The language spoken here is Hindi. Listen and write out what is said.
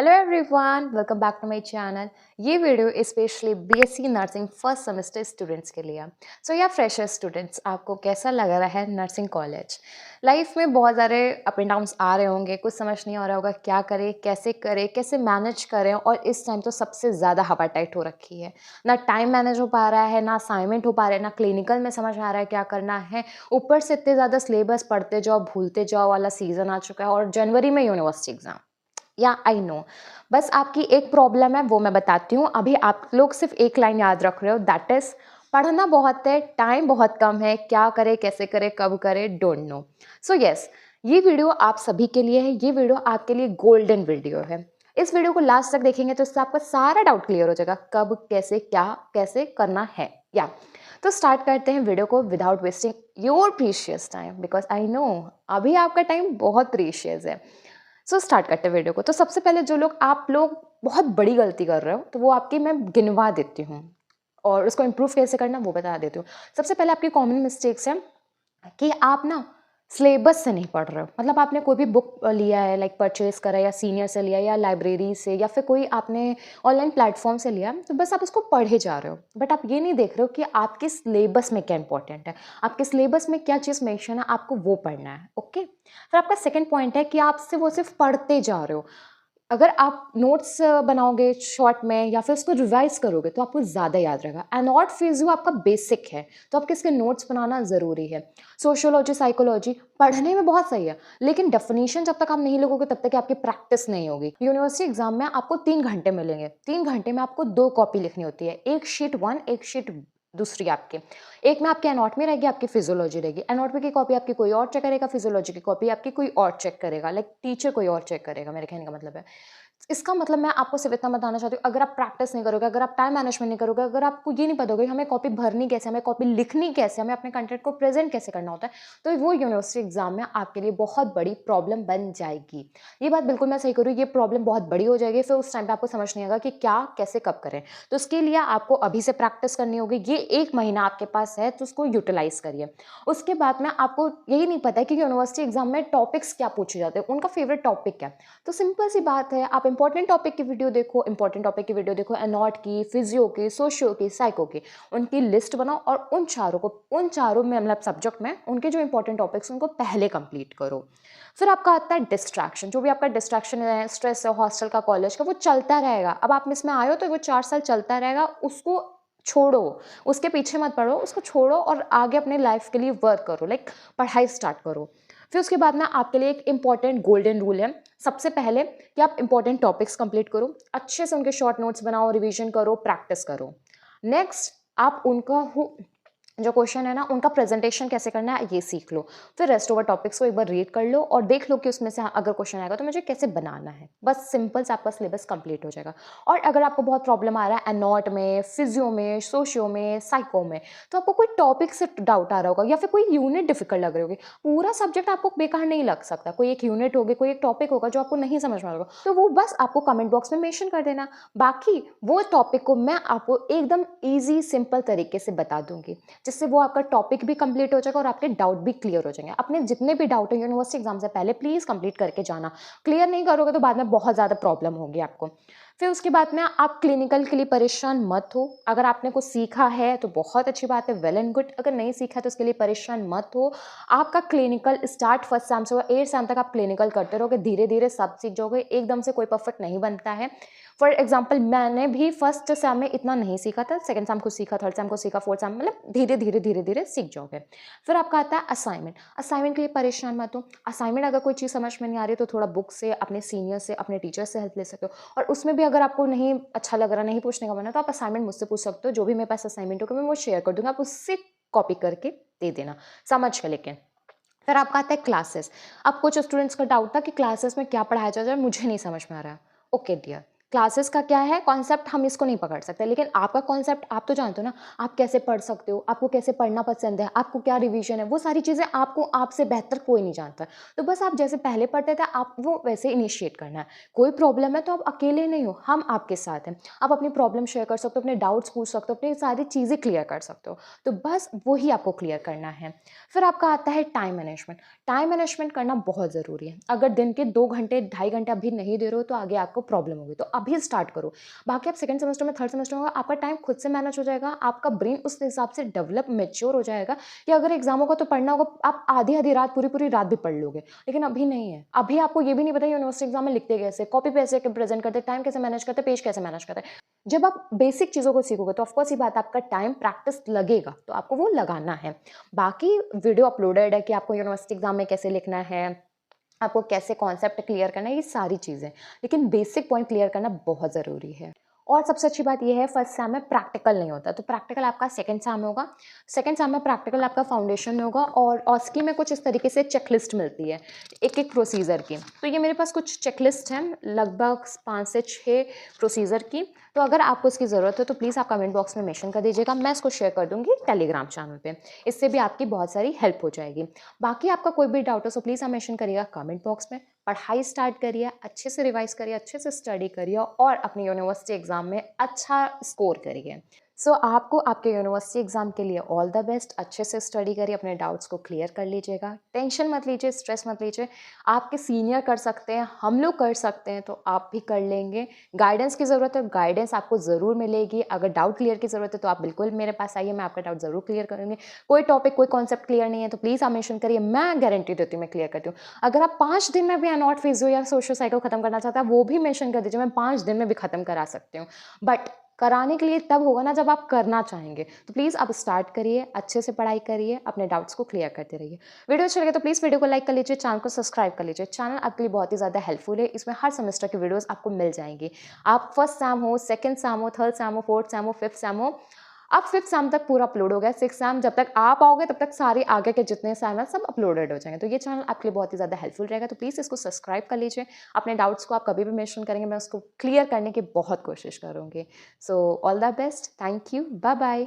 Hello everyone, welcome back to my channel. ये video specially BSc nursing first semester students के लिए। सो या फ्रेशर स्टूडेंट्स, आपको कैसा लग रहा है नर्सिंग कॉलेज लाइफ में? बहुत सारे अप एंड डाउन्स आ रहे होंगे, कुछ समझ नहीं आ रहा होगा क्या करें, कैसे मैनेज करें। और इस टाइम तो सबसे ज़्यादा हवा टाइट हो रखी है, ना टाइम मैनेज हो पा रहा है, ना असाइनमेंट हो पा रहा है, ना क्लिनिकल में समझ आ रहा है क्या करना है। ऊपर से इतने ज़्यादा सिलेबस पढ़ते जाओ भूलते जाओ वाला सीज़न आ चुका है, और जनवरी में यूनिवर्सिटी एग्ज़ाम। या आई नो, बस आपकी एक प्रॉब्लम है, वो मैं बताती हूँ। अभी आप लोग सिर्फ एक लाइन याद रख रहे हो, दैट इज पढ़ना बहुत है, टाइम बहुत कम है, क्या करे, कैसे करे, कब करे, डोंट नो। सो यस, ये वीडियो आप सभी के लिए है। ये वीडियो आपके लिए गोल्डन वीडियो है। इस वीडियो को लास्ट तक देखेंगे तो इससे आपका सारा डाउट क्लियर हो जाएगा, कब कैसे क्या कैसे करना है। या तो स्टार्ट करते हैं वीडियो को without wasting your precious time, because I know अभी आपका टाइम बहुत प्रीशियस है। सो स्टार्ट करते हैं वीडियो को। तो सबसे पहले जो लोग आप लोग बहुत बड़ी गलती कर रहे हो, तो वो आपकी मैं गिनवा देती हूँ, और उसको इम्प्रूव कैसे करना वो बता देती हूँ। सबसे पहले आपकी कॉमन मिस्टेक्स हैं कि आप ना सिलेबस से नहीं पढ़ रहे हो। मतलब आपने कोई भी बुक लिया है, लाइक परचेज करा, या सीनियर से लिया, या लाइब्रेरी से, या फिर कोई आपने ऑनलाइन प्लेटफॉर्म से लिया, तो बस आप उसको पढ़े जा रहे हो। बट आप ये नहीं देख रहे हो कि आपके सिलेबस में क्या इंपॉर्टेंट है, आपके सिलेबस में क्या चीज़ मेंशन है, आपको वो पढ़ना है। ओके, फिर आपका सेकंड पॉइंट है कि आप सिर्फ पढ़ते जा रहे हो। अगर आप नोट्स बनाओगे शॉर्ट में, या फिर उसको रिवाइज करोगे, तो आपको ज़्यादा याद रहेगा। एनॉट फिजियो आपका बेसिक है, तो आपके इसके नोट्स बनाना ज़रूरी है। सोशियोलॉजी, साइकोलॉजी पढ़ने में बहुत सही है, लेकिन डेफिनेशन जब तक आप नहीं लगोगे तब तक आपकी प्रैक्टिस नहीं होगी। यूनिवर्सिटी एग्जाम में आपको 3 घंटे मिलेंगे, 3 घंटे में आपको 2 कॉपी लिखनी होती है, एक शीट 1, एक शीट दूसरी आपकी। एक में आपकी एनाटॉमी रहेगी, आपकी फिजियोलॉजी रहेगी। एनाटॉमी की कॉपी आपकी कोई और चेक करेगा, फिजियोलॉजी की कॉपी आपकी कोई और चेक करेगा, लाइक टीचर कोई और चेक करेगा, मेरे कहने का मतलब है। इसका मतलब मैं आपको सिर्फ इतना बताना चाहती हूँ, अगर आप प्रैक्टिस नहीं करोगे, अगर आप टाइम मैनेजमेंट नहीं करोगे, अगर आपको ये नहीं पता होगा कि हमें कॉपी भरनी कैसे, हमें कॉपी लिखनी कैसे, हमें अपने कंटेंट को प्रेजेंट कैसे करना होता है, तो वो यूनिवर्सिटी एग्जाम में आपके लिए बहुत बड़ी प्रॉब्लम बन जाएगी। ये बात बिल्कुल मैं सही करूँ, ये प्रॉब्लम बहुत बड़ी हो जाएगी। फिर उस टाइम पे आपको समझ नहीं आएगा कि क्या कैसे कब करें। तो उसके लिए आपको अभी से प्रैक्टिस करनी होगी। ये 1 महीना आपके पास है, तो उसको यूटिलाइज करिए। उसके बाद में आपको यही नहीं पता है कि यूनिवर्सिटी एग्जाम में टॉपिक्स क्या पूछे जाते हैं, उनका फेवरेट टॉपिक क्या है। तो सिंपल सी बात है, आप इंपॉर्टेंट टॉपिक की वीडियो देखो, इंपॉर्टेंट टॉपिक की वीडियो देखो, एनॉट की, फिजियो की, सोशियो की, साइको की, उनकी लिस्ट बनाओ, और उन चारों में मतलब सब्जेक्ट में उनके जो इंपॉर्टेंट टॉपिक्स उनको पहले कंप्लीट करो। फिर आपका आता है डिस्ट्रैक्शन। जो भी आपका डिस्ट्रैक्शन है, स्ट्रेस है, हॉस्टल का, कॉलेज का, वो चलता रहेगा। अब आप इसमें आए हो तो वो 4 साल चलता रहेगा, उसको छोड़ो, उसके पीछे मत पड़ो, उसको छोड़ो और आगे अपने लाइफ के लिए वर्क करो, लाइक पढ़ाई स्टार्ट करो। फिर उसके बाद में आपके लिए एक इंपॉर्टेंट गोल्डन रूल है, सबसे पहले कि आप इंपॉर्टेंट टॉपिक्स कंप्लीट करो, अच्छे से उनके शॉर्ट नोट्स बनाओ, रिवीजन करो, प्रैक्टिस करो। नेक्स्ट, आप उनका जो क्वेश्चन है ना, उनका प्रेजेंटेशन कैसे करना है ये सीख लो। फिर रेस्ट ओवर टॉपिक्स को एक बार रीड कर लो और देख लो कि उसमें से अगर क्वेश्चन आएगा तो मुझे कैसे बनाना है। बस सिंपल से आपका सिलेबस कंप्लीट हो जाएगा। और अगर आपको बहुत प्रॉब्लम आ रहा है एनॉट में, फिजियो में, सोशियो में, साइको में, तो आपको कोई टॉपिक से डाउट आ रहा होगा, या फिर कोई यूनिट डिफिकल्ट लग रही होगी। पूरा सब्जेक्ट आपको बेकार नहीं लग सकता, कोई एक यूनिट होगी, कोई एक टॉपिक होगा जो आपको नहीं समझ में आ रहा होगा, तो वो बस आपको कमेंट बॉक्स में मेंशन कर देना। बाकी वो टॉपिक को मैं आपको एकदम ईजी सिंपल तरीके से बता दूंगी, जिससे वो आपका टॉपिक भी कंप्लीट हो जाएगा और आपके डाउट भी क्लियर हो जाएंगे। अपने जितने भी डाउट है यूनिवर्सिटी एग्जाम से पहले प्लीज़ कंप्लीट करके जाना। क्लियर नहीं करोगे तो बाद में बहुत ज़्यादा प्रॉब्लम होगी आपको। फिर उसके बाद में आप क्लिनिकल के लिए परेशान मत हो। अगर आपने कुछ सीखा है तो बहुत अच्छी बात है, वेल एंड गुड। अगर नहीं सीखा तो उसके लिए परेशान मत हो। आपका क्लिनिकल स्टार्ट फर्स्ट सेम से होगा, 8 सेम तक आप क्लिनिकल करते रहोगे, धीरे धीरे सब सीख जाओगे। एकदम से कोई परफेक्ट नहीं बनता है। फॉर एग्जाम्पल मैंने भी फर्स्ट सेम में इतना नहीं सीखा था, सेकंड सेम को सीखा, थर्ड सेम को सीखा, फोर्थ सेम, मतलब धीरे धीरे सीख जाओगे। फिर आपका आता है असाइनमेंट। असाइनमेंट के लिए परेशान मत हो। असाइनमेंट अगर कोई चीज़ समझ में नहीं आ रही तो थोड़ा बुक से, अपने सीनियर से, अपने टीचर से हेल्प ले सकते हो। और उसमें भी अगर आपको नहीं अच्छा लग रहा, नहीं पूछने का मन है, तो आप असाइनमेंट मुझसे पूछ सकते हो। जो भी मेरे पास असाइनमेंट होगा मैं वो शेयर कर दूंगा, आप उससे कॉपी करके दे देना, समझ के। लेकिन फिर आपका आता है क्लासेस। अब कुछ स्टूडेंट्स का डाउट था कि क्लासेस में क्या पढ़ाया जा रहा है, मुझे नहीं समझ में आ रहा है। ओके डियर, क्लासेस का क्या है कॉन्सेप्ट हम इसको नहीं पकड़ सकते, लेकिन आपका कॉन्सेप्ट आप तो जानते हो ना, आप कैसे पढ़ सकते हो, आपको कैसे पढ़ना पसंद है, आपको क्या रिवीजन है, वो सारी चीज़ें आपको आपसे बेहतर कोई नहीं जानता। तो बस आप जैसे पहले पढ़ते थे आप वो वैसे इनिशिएट करना है। कोई प्रॉब्लम है तो आप अकेले नहीं हो, हम आपके साथ हैं। आप अपनी प्रॉब्लम शेयर कर सकते हो, अपने डाउट्स पूछ सकते हो, अपनी सारी चीज़ें क्लियर कर सकते हो। तो बस वही आपको क्लियर करना है। फिर आपका आता है टाइम मैनेजमेंट। टाइम मैनेजमेंट करना बहुत ज़रूरी है। अगर दिन के 2 घंटे, ढाई घंटे अभी नहीं दे रहे हो तो आगे आपको प्रॉब्लम होगी। तो अभी स्टार्ट करो। बाकी आप सेकंड सेमेस्टर में, थर्ड सेमेस्टर में होगा, आपका टाइम खुद से मैनेज हो जाएगा। आपका ब्रेन उस हिसाब से डेवलप, मैच्योर हो जाएगा कि अगर एग्ज़ाम होगा तो पढ़ना होगा, आप आधी-आधी रात, पूरी-पूरी रात भी पढ़ लोगे। लेकिन अभी नहीं है। अभी आपको ये भी नहीं पता यूनिवर्सिटी एग्ज़ाम में लिखते कैसे, कॉपी कैसे प्रेज़ेंट करते, टाइम कैसे मैनेज करते, पेज कैसे मैनेज करते। जब आप बेसिक चीज़ों को सीखोगे तो ऑफ कोर्स ही बात है, आपका टाइम प्रैक्टिस लगेगा, तो आपको वो लगाना है। बाकी वीडियो अपलोडेड है कि आपको यूनिवर्सिटी एग्ज़ाम में कैसे लिखना है, आपको कैसे कॉन्सेप्ट क्लियर करना है, ये सारी चीज़ें। लेकिन बेसिक पॉइंट क्लियर करना बहुत ज़रूरी है। और सबसे अच्छी बात ये है, फर्स्ट सेम में प्रैक्टिकल नहीं होता, तो प्रैक्टिकल आपका सेकंड सेम में होगा। सेकंड सेम में प्रैक्टिकल आपका फाउंडेशन में होगा, और ऑस्की में कुछ इस तरीके से चेकलिस्ट मिलती है, एक-एक प्रोसीजर की। तो ये मेरे पास कुछ चेकलिस्ट हैं, लगभग 5 से 6 प्रोसीजर की। तो अगर आपको इसकी ज़रूरत है तो प्लीज़ आप कमेंट बॉक्स में मेंशन कर दीजिएगा, मैं इसको शेयर कर दूँगी टेलीग्राम चैनल पे। इससे भी आपकी बहुत सारी हेल्प हो जाएगी। बाकी आपका कोई भी डाउट हो सो प्लीज़ आप मेंशन करिएगा कमेंट बॉक्स में। पढ़ाई स्टार्ट करिए, अच्छे से रिवाइज़ करिए, अच्छे से स्टडी करिए और अपनी यूनिवर्सिटी एग्ज़ाम में अच्छा स्कोर करिए। सो आपको आपके यूनिवर्सिटी एग्ज़ाम के लिए ऑल द बेस्ट। अच्छे से स्टडी करिए, अपने डाउट्स को क्लियर कर लीजिएगा। टेंशन मत लीजिए, स्ट्रेस मत लीजिए। आपके सीनियर कर सकते हैं, हम लोग कर सकते हैं, तो आप भी कर लेंगे। गाइडेंस की ज़रूरत है, गाइडेंस आपको ज़रूर मिलेगी। अगर डाउट क्लियर की ज़रूरत है तो आप बिल्कुल मेरे पास आइए, मैं आपका डाउट ज़रूर क्लियर करूँगी। कोई टॉपिक, कोई कॉन्सेप्ट क्लियर नहीं है तो प्लीज़ आप मेंशन करिए, मैं गारंटी देती हूँ मैं क्लियर करती हूँ। अगर आप 5 दिन में भी अनॉट फिज़ियो या सोशल साइकिल खत्म करना चाहते हैं, वो भी मेंशन कर दीजिए, मैं 5 दिन में भी खत्म करा सकती हूँ। बट कराने के लिए तब होगा ना जब आप करना चाहेंगे। तो प्लीज़ आप स्टार्ट करिए, अच्छे से पढ़ाई करिए, अपने डाउट्स को क्लियर करते रहिए। वीडियो अच्छा लगे तो प्लीज़ वीडियो को लाइक कर लीजिए, चैनल को सब्सक्राइब कर लीजिए। चैनल आपके लिए बहुत ही ज़्यादा हेल्पफुल है, इसमें हर सेमेस्टर की वीडियोज़ आपको मिल जाएँगी। आप फर्स्ट सेम हो, सेकंड सेम हो, थर्ड सेम हो, फोर्थ सेम हो, फिफ्थ सेम हो, अब फिफ्थ सेम तक पूरा अपलोड हो गया। सिक्स्थ सेम जब तक आप आओगे तब तक सारे आगे के जितने सेम हैं सब अपलोडेड हो जाएंगे। तो ये चैनल आपके लिए बहुत ही ज़्यादा हेल्पफुल रहेगा, तो प्लीज़ इसको सब्सक्राइब कर लीजिए। अपने डाउट्स को आप कभी भी मेंशन करेंगे, मैं उसको क्लियर करने की बहुत कोशिश करूँगी। So all the best, thank you, bye bye.